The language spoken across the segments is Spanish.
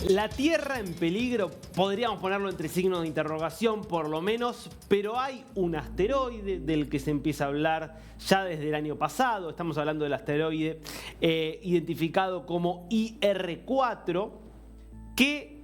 La Tierra en peligro, podríamos ponerlo entre signos de interrogación por lo menos, pero hay un asteroide del que se empieza a hablar ya desde el año pasado. Estamos hablando del asteroide identificado como IR4, que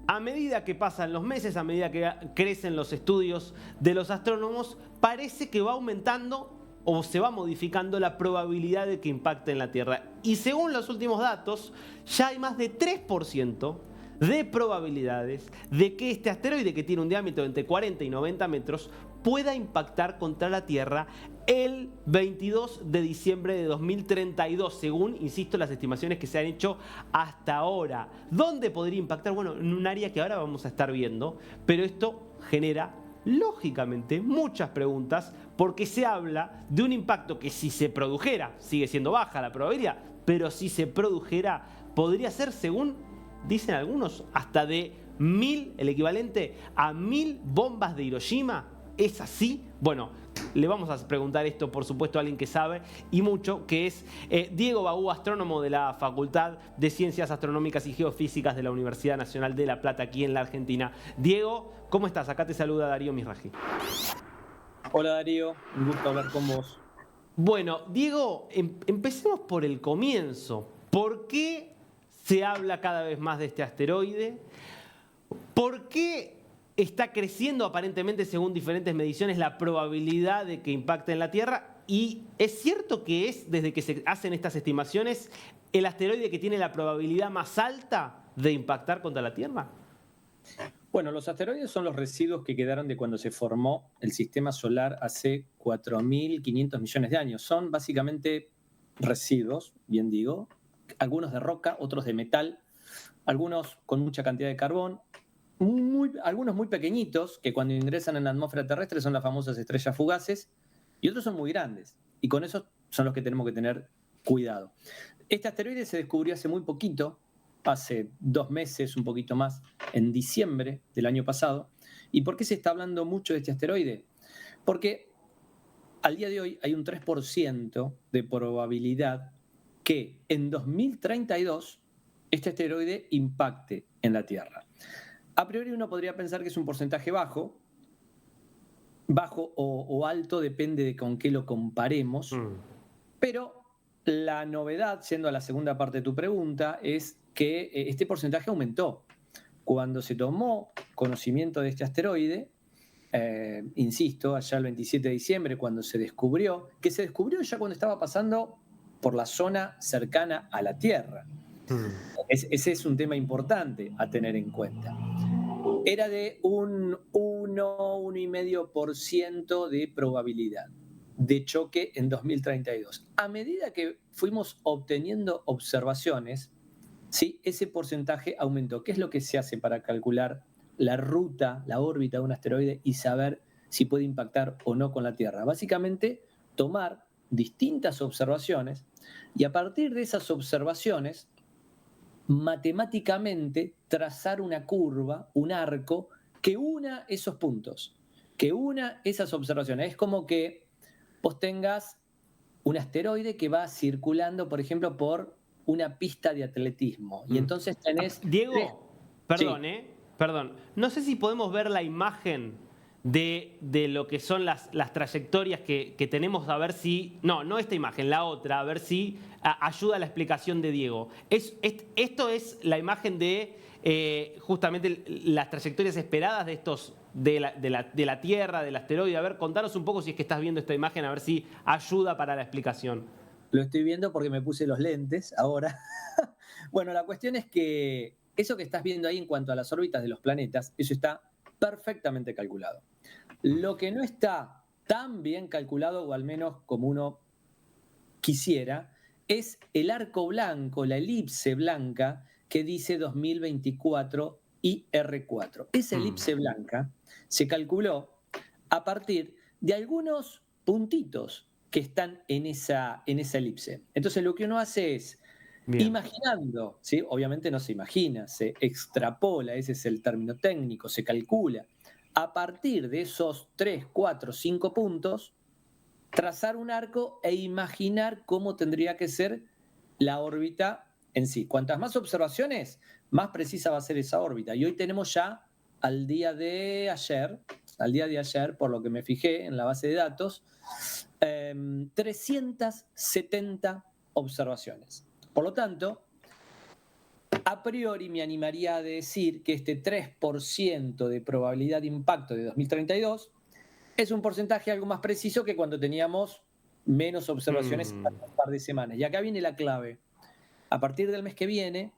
a medida que pasan los meses, a medida que crecen los estudios de los astrónomos, parece que va aumentando o se va modificando la probabilidad de que impacte en la Tierra. Y según los últimos datos, ya hay más de 3% de probabilidades de que este asteroide, que tiene un diámetro entre 40 y 90 metros, pueda impactar contra la Tierra el 22 de diciembre de 2032, según, insisto, las estimaciones que se han hecho hasta ahora. ¿Dónde podría impactar? Bueno, en un área que ahora vamos a estar viendo, pero esto genera lógicamente muchas preguntas, porque se habla de un impacto que, si se produjera, sigue siendo baja la probabilidad, pero si se produjera, podría ser, según dicen algunos, hasta de 1000, el equivalente a 1000 bombas de Hiroshima. ¿Es así? Bueno, le vamos a preguntar esto, por supuesto, a alguien que sabe y mucho, que es Diego Bagú, astrónomo de la Facultad de Ciencias Astronómicas y Geofísicas de la Universidad Nacional de La Plata, aquí en la Argentina. Diego, ¿cómo estás? Acá te saluda Darío Misraji. Hola Darío, un gusto hablar con vos. Bueno, Diego, empecemos por el comienzo. ¿Por qué se habla cada vez más de este asteroide? ¿Por qué está creciendo aparentemente, según diferentes mediciones, la probabilidad de que impacte en la Tierra? Y es cierto que es, desde que se hacen estas estimaciones, el asteroide que tiene la probabilidad más alta de impactar contra la Tierra. Bueno, los asteroides son los residuos que quedaron de cuando se formó el sistema solar hace 4.500 millones de años. Son básicamente residuos, bien digo, algunos de roca, otros de metal, algunos con mucha cantidad de carbón, algunos muy pequeñitos, que cuando ingresan en la atmósfera terrestre son las famosas estrellas fugaces, y otros son muy grandes, y con esos son los que tenemos que tener cuidado. Este asteroide se descubrió hace muy poquito, hace 2 meses, un poquito más, en diciembre del año pasado. ¿Y por qué se está hablando mucho de este asteroide? Porque al día de hoy hay un 3% de probabilidad que en 2032 este asteroide impacte en la Tierra. A priori uno podría pensar que es un porcentaje bajo o alto, depende de con qué lo comparemos, pero la novedad, siendo a la segunda parte de tu pregunta, es que este porcentaje aumentó. Cuando se tomó conocimiento de este asteroide, insisto, allá el 27 de diciembre, cuando se descubrió ya cuando estaba pasando por la zona cercana a la Tierra. Ese es un tema importante a tener en cuenta. Era de un 1,5% de probabilidad de choque en 2032. A medida que fuimos obteniendo observaciones, ¿sí?, ese porcentaje aumentó. ¿Qué es lo que se hace para calcular la ruta, la órbita de un asteroide y saber si puede impactar o no con la Tierra? Básicamente, tomar distintas observaciones y a partir de esas observaciones, matemáticamente trazar una curva, un arco, que una esos puntos, que una esas observaciones. Es como que vos tengas un asteroide que va circulando, por ejemplo, por una pista de atletismo. Y entonces tenés... Diego, perdón, Sí. Perdón. No sé si podemos ver la imagen de lo que son las trayectorias que tenemos, a ver si... No esta imagen, la otra, a ver si ayuda a la explicación de Diego. Esto es la imagen de justamente las trayectorias esperadas de estos... De la Tierra, del asteroide. A ver, contanos un poco si es que estás viendo esta imagen, a ver si ayuda para la explicación. Lo estoy viendo porque me puse los lentes ahora. Bueno, la cuestión es que eso que estás viendo ahí en cuanto a las órbitas de los planetas, eso está perfectamente calculado. Lo que no está tan bien calculado, o al menos como uno quisiera, es el arco blanco, la elipse blanca que dice 2024 IR4. Esa elipse blanca se calculó a partir de algunos puntitos que están en esa elipse. Entonces lo que uno hace es, Bien. imaginando, ¿sí?, obviamente no se imagina, se extrapola, ese es el término técnico, se calcula, a partir de esos 3, 4, 5 puntos, trazar un arco e imaginar cómo tendría que ser la órbita en sí. Cuantas más observaciones, más precisa va a ser esa órbita. Y hoy tenemos ya al día de ayer, por lo que me fijé en la base de datos, 370 observaciones. Por lo tanto, a priori me animaría a decir que este 3% de probabilidad de impacto de 2032 es un porcentaje algo más preciso que cuando teníamos menos observaciones hace un par de semanas. Y acá viene la clave. A partir del mes que viene,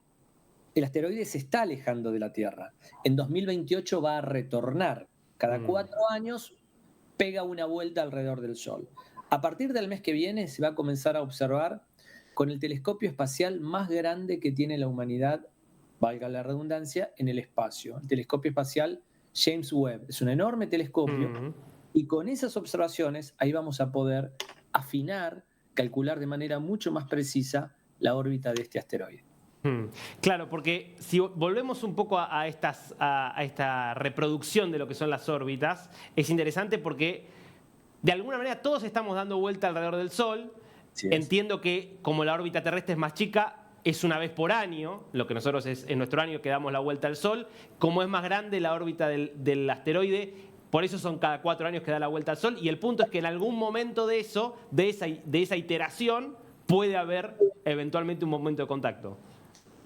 el asteroide se está alejando de la Tierra. En 2028 va a retornar. Cada 4 años pega una vuelta alrededor del Sol. A partir del mes que viene se va a comenzar a observar con el telescopio espacial más grande que tiene la humanidad, valga la redundancia, en el espacio. El telescopio espacial James Webb. Es un enorme telescopio y con esas observaciones ahí vamos a poder afinar, calcular de manera mucho más precisa la órbita de este asteroide. Claro, porque si volvemos un poco a esta reproducción de lo que son las órbitas, es interesante porque de alguna manera todos estamos dando vuelta alrededor del Sol. Entiendo que como la órbita terrestre es más chica, es una vez por año, lo que nosotros es en nuestro año que damos la vuelta al Sol. Como es más grande la órbita del asteroide, por eso son cada 4 años que da la vuelta al Sol. Y el punto es que en algún momento de esa iteración, puede haber eventualmente un momento de contacto.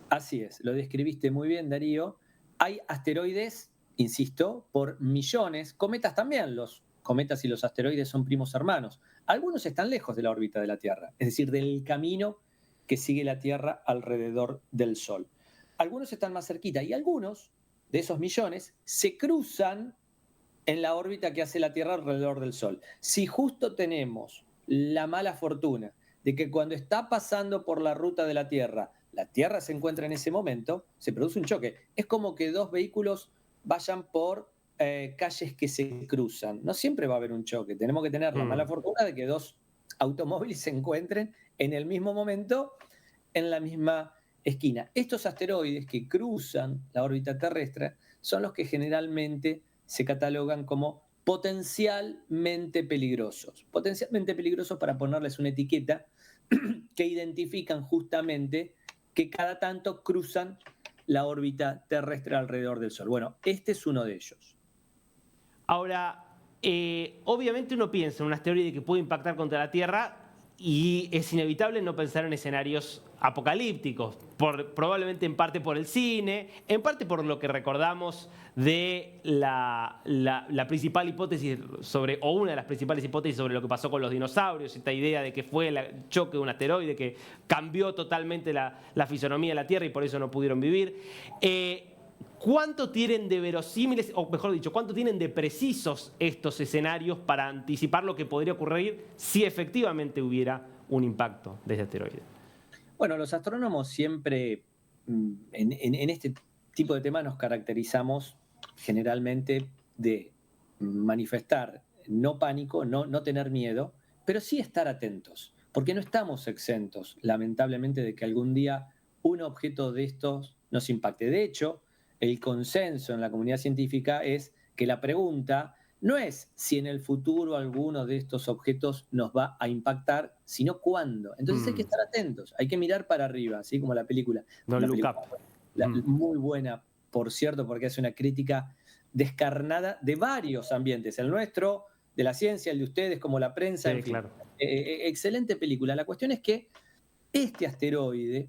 Así es, lo describiste muy bien, Darío. Hay asteroides, insisto, por millones, cometas también. Los cometas y los asteroides son primos hermanos. Algunos están lejos de la órbita de la Tierra, es decir, del camino que sigue la Tierra alrededor del Sol. Algunos están más cerquita y algunos de esos millones se cruzan en la órbita que hace la Tierra alrededor del Sol. Si justo tenemos la mala fortuna de que cuando está pasando por la ruta de la Tierra se encuentra en ese momento, se produce un choque. Es como que dos vehículos vayan por calles que se cruzan. No siempre va a haber un choque. Tenemos que tener la mala fortuna de que dos automóviles se encuentren en el mismo momento, en la misma esquina. Estos asteroides que cruzan la órbita terrestre son los que generalmente se catalogan como potencialmente peligrosos. Potencialmente peligrosos para ponerles una etiqueta que identifican justamente que cada tanto cruzan la órbita terrestre alrededor del Sol. Bueno, este es uno de ellos. Ahora, obviamente uno piensa en un asteroide que puede impactar contra la Tierra y es inevitable no pensar en escenarios apocalípticos, probablemente en parte por el cine, en parte por lo que recordamos de la principal hipótesis sobre, o una de las principales hipótesis sobre lo que pasó con los dinosaurios, esta idea de que fue el choque de un asteroide que cambió totalmente la fisonomía de la Tierra y por eso no pudieron vivir. ¿Cuánto tienen de verosímiles, o mejor dicho, cuánto tienen de precisos estos escenarios para anticipar lo que podría ocurrir si efectivamente hubiera un impacto de ese asteroide? Bueno, los astrónomos siempre en este tipo de temas nos caracterizamos generalmente de manifestar no pánico, no tener miedo, pero sí estar atentos, porque no estamos exentos, lamentablemente, de que algún día un objeto de estos nos impacte. De hecho, el consenso en la comunidad científica es que la pregunta no es si en el futuro alguno de estos objetos nos va a impactar, sino cuándo. Entonces hay que estar atentos, hay que mirar para arriba, así como la película. Don't Look Up. Muy buena, por cierto, porque hace una crítica descarnada de varios ambientes, el nuestro, de la ciencia, el de ustedes, como la prensa, Sí, en fin. claro. Excelente película. La cuestión es que este asteroide,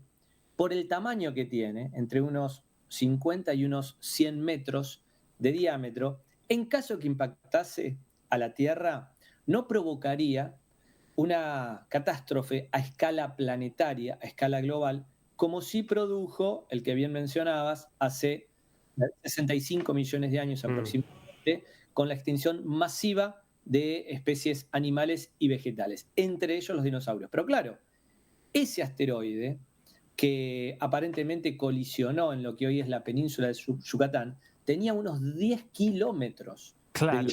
por el tamaño que tiene, entre unos 50 y unos 100 metros de diámetro, en caso que impactase a la Tierra, no provocaría una catástrofe a escala planetaria, a escala global, como sí produjo el que bien mencionabas hace 65 millones de años aproximadamente, con la extinción masiva de especies animales y vegetales, entre ellos los dinosaurios. Pero claro, ese asteroide que aparentemente colisionó en lo que hoy es la península de Yucatán, tenía unos 10 kilómetros. Claro.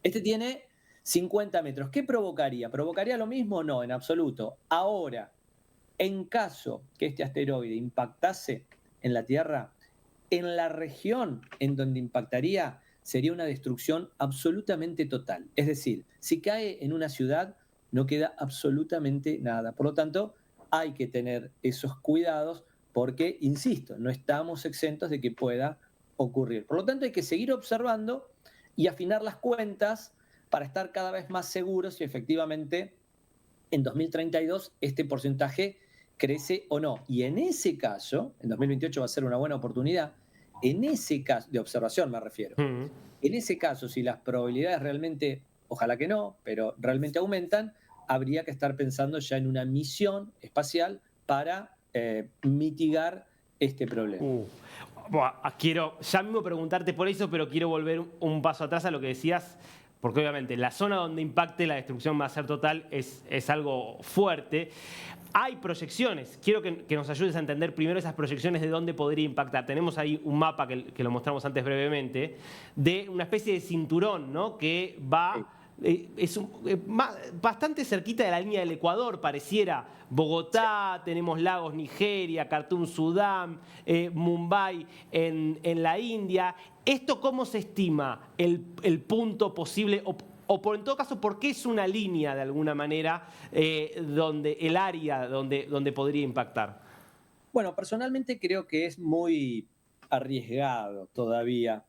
Este tiene 50 metros. ¿Qué provocaría? ¿Provocaría lo mismo? No, en absoluto. Ahora, en caso que este asteroide impactase en la Tierra, en la región en donde impactaría sería una destrucción absolutamente total. Es decir, si cae en una ciudad, no queda absolutamente nada. Por lo tanto, hay que tener esos cuidados porque, insisto, no estamos exentos de que pueda ocurrir. Por lo tanto, hay que seguir observando y afinar las cuentas para estar cada vez más seguros si efectivamente en 2032 este porcentaje crece o no. Y en ese caso, en 2028 va a ser una buena oportunidad, en ese caso, de observación me refiero, Mm. en ese caso, si las probabilidades realmente, ojalá que no, pero realmente aumentan, habría que estar pensando ya en una misión espacial para mitigar este problema. Buah, quiero ya mismo preguntarte por eso, pero quiero volver un paso atrás a lo que decías, porque obviamente la zona donde impacte la destrucción va a ser total es algo fuerte. Hay proyecciones, quiero que nos ayudes a entender primero esas proyecciones de dónde podría impactar. Tenemos ahí un mapa que lo mostramos antes brevemente, de una especie de cinturón, ¿no? Que Sí. va bastante cerquita de la línea del Ecuador, pareciera Bogotá, tenemos lagos Nigeria, Khartoum, Sudán, Mumbai en la India. ¿Esto cómo se estima el punto posible? O por en todo caso, ¿por qué es una línea de alguna manera donde el área donde podría impactar? Bueno, personalmente creo que es muy arriesgado todavía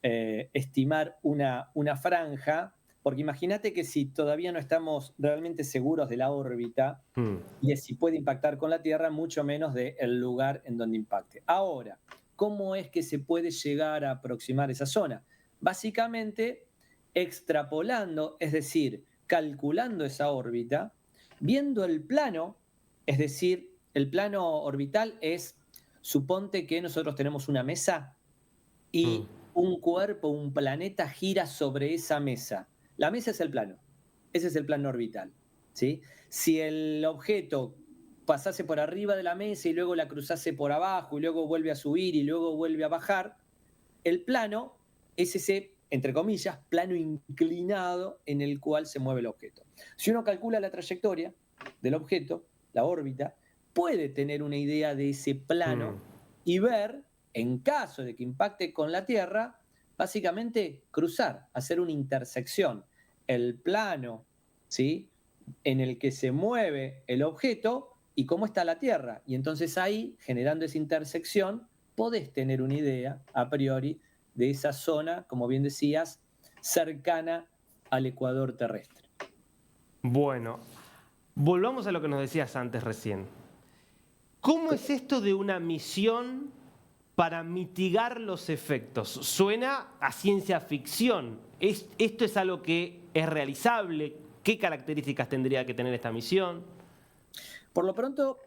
estimar una franja, porque imagínate que si todavía no estamos realmente seguros de la órbita Hmm. y de si puede impactar con la Tierra, mucho menos del lugar en donde impacte. Ahora, ¿cómo es que se puede llegar a aproximar esa zona? Básicamente, extrapolando, es decir, calculando esa órbita, viendo el plano, es decir, el plano orbital es, suponte que nosotros tenemos una mesa Hmm. y un cuerpo, un planeta gira sobre esa mesa. La mesa es el plano, ese es el plano orbital, ¿sí? Si el objeto pasase por arriba de la mesa y luego la cruzase por abajo y luego vuelve a subir y luego vuelve a bajar, el plano es ese, entre comillas, plano inclinado en el cual se mueve el objeto. Si uno calcula la trayectoria del objeto, la órbita, puede tener una idea de ese Hmm. plano y ver, en caso de que impacte con la Tierra, básicamente cruzar, hacer una intersección. El plano, ¿sí?, en el que se mueve el objeto y cómo está la Tierra. Y entonces ahí, generando esa intersección, podés tener una idea a priori de esa zona, como bien decías, cercana al ecuador terrestre. Bueno, volvamos a lo que nos decías antes recién. ¿Cómo es esto de una misión para mitigar los efectos? Suena a ciencia ficción. ¿Esto es algo que es realizable? ¿Qué características tendría que tener esta misión? Por lo pronto,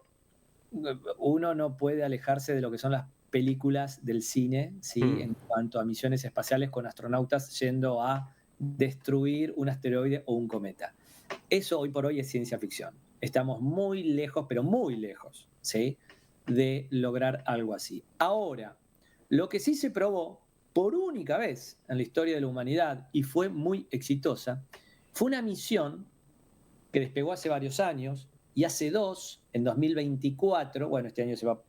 uno no puede alejarse de lo que son las películas del cine, ¿sí?, Hmm. en cuanto a misiones espaciales con astronautas yendo a destruir un asteroide o un cometa. Eso hoy por hoy es ciencia ficción. Estamos muy lejos, pero muy lejos, ¿sí?, de lograr algo así. Ahora, lo que sí se probó por única vez en la historia de la humanidad y fue muy exitosa, fue una misión que despegó hace varios años y hace dos, en 2024, bueno, este año va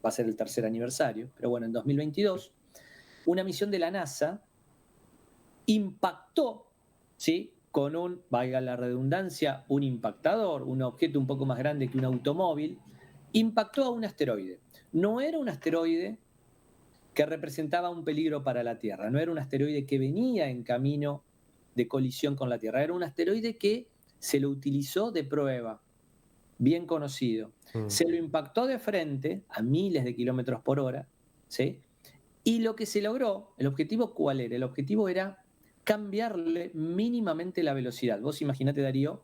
a ser el tercer aniversario, pero bueno, en 2022, una misión de la NASA impactó, ¿sí?, con un, valga la redundancia, un impactador, un objeto un poco más grande que un automóvil, impactó a un asteroide. No era un asteroide que representaba un peligro para la Tierra, no era un asteroide que venía en camino de colisión con la Tierra, era un asteroide que se lo utilizó de prueba, bien conocido. Hmm. Se lo impactó de frente a miles de kilómetros por hora, ¿sí? Y lo que se logró, el objetivo, ¿cuál era? El objetivo era cambiarle mínimamente la velocidad. Vos imaginate, Darío,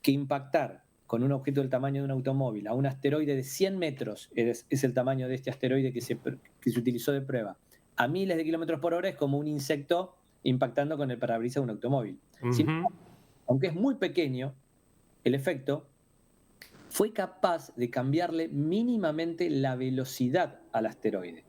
que impactar con un objeto del tamaño de un automóvil a un asteroide de 100 metros, es el tamaño de este asteroide que se utilizó de prueba, a miles de kilómetros por hora es como un insecto impactando con el parabrisas de un automóvil. Sin Ujú. embargo, aunque es muy pequeño, el efecto fue capaz de cambiarle mínimamente la velocidad al asteroide.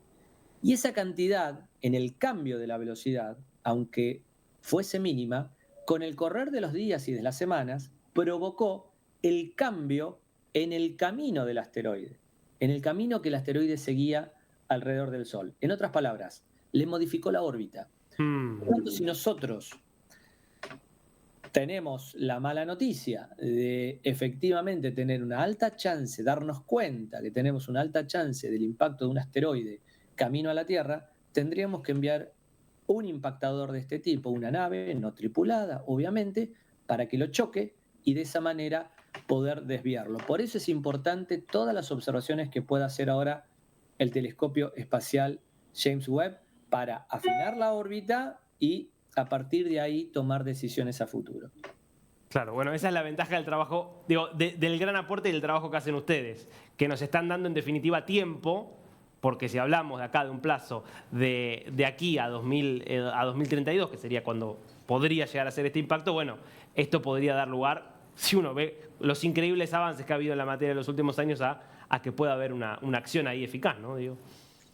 Y esa cantidad en el cambio de la velocidad, aunque fuese mínima, con el correr de los días y de las semanas, provocó el cambio en el camino del asteroide, en el camino que el asteroide seguía alrededor del Sol. En otras palabras, le modificó la órbita. Por Hmm. lo tanto, si nosotros tenemos la mala noticia de efectivamente tener una alta chance, darnos cuenta que tenemos una alta chance del impacto de un asteroide camino a la Tierra, tendríamos que enviar un impactador de este tipo, una nave no tripulada, obviamente, para que lo choque y de esa manera poder desviarlo. Por eso es importante todas las observaciones que pueda hacer ahora el telescopio espacial James Webb para afinar la órbita y a partir de ahí tomar decisiones a futuro. Claro, bueno, esa es la ventaja del trabajo, digo, del gran aporte y del trabajo que hacen ustedes, que nos están dando en definitiva tiempo, porque si hablamos de acá de un plazo de aquí a 2032, que sería cuando podría llegar a ser este impacto, bueno, esto podría dar lugar, si uno ve los increíbles avances que ha habido en la materia en los últimos años, a que pueda haber una acción ahí eficaz, ¿no? Digo.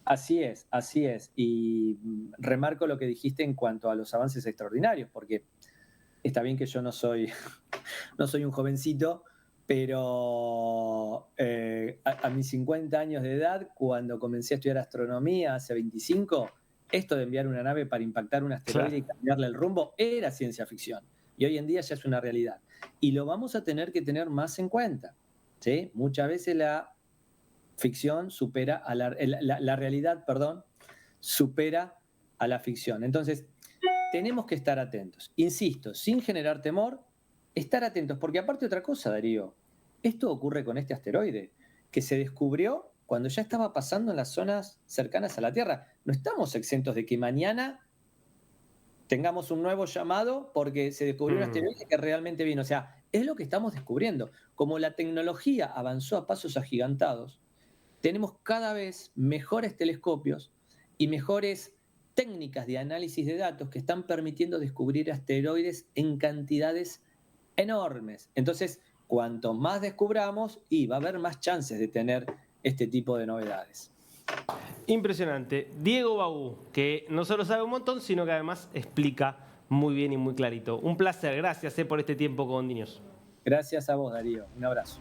Así es, así es. Y remarco lo que dijiste en cuanto a los avances extraordinarios, porque está bien que yo no soy, no soy un jovencito, pero a mis 50 años de edad, cuando comencé a estudiar astronomía hace 25, esto de enviar una nave para impactar un asteroide y cambiarle el rumbo era ciencia ficción. Y hoy en día ya es una realidad. Y lo vamos a tener que tener más en cuenta, ¿sí? Muchas veces la ficción supera a la realidad, perdón, supera a la ficción. Entonces, tenemos que estar atentos. Insisto, sin generar temor, estar atentos, porque aparte otra cosa, Darío, esto ocurre con este asteroide, que se descubrió cuando ya estaba pasando en las zonas cercanas a la Tierra. No estamos exentos de que mañana tengamos un nuevo llamado porque se descubrió un asteroide que realmente vino. O sea, es lo que estamos descubriendo. Como la tecnología avanzó a pasos agigantados, tenemos cada vez mejores telescopios y mejores técnicas de análisis de datos que están permitiendo descubrir asteroides en cantidades enormes. Entonces, cuanto más descubramos, va a haber más chances de tener este tipo de novedades. Impresionante. Diego Baú, que no solo sabe un montón, sino que además explica muy bien y muy clarito. Un placer, gracias por este tiempo con Dinews. Gracias a vos, Darío. Un abrazo.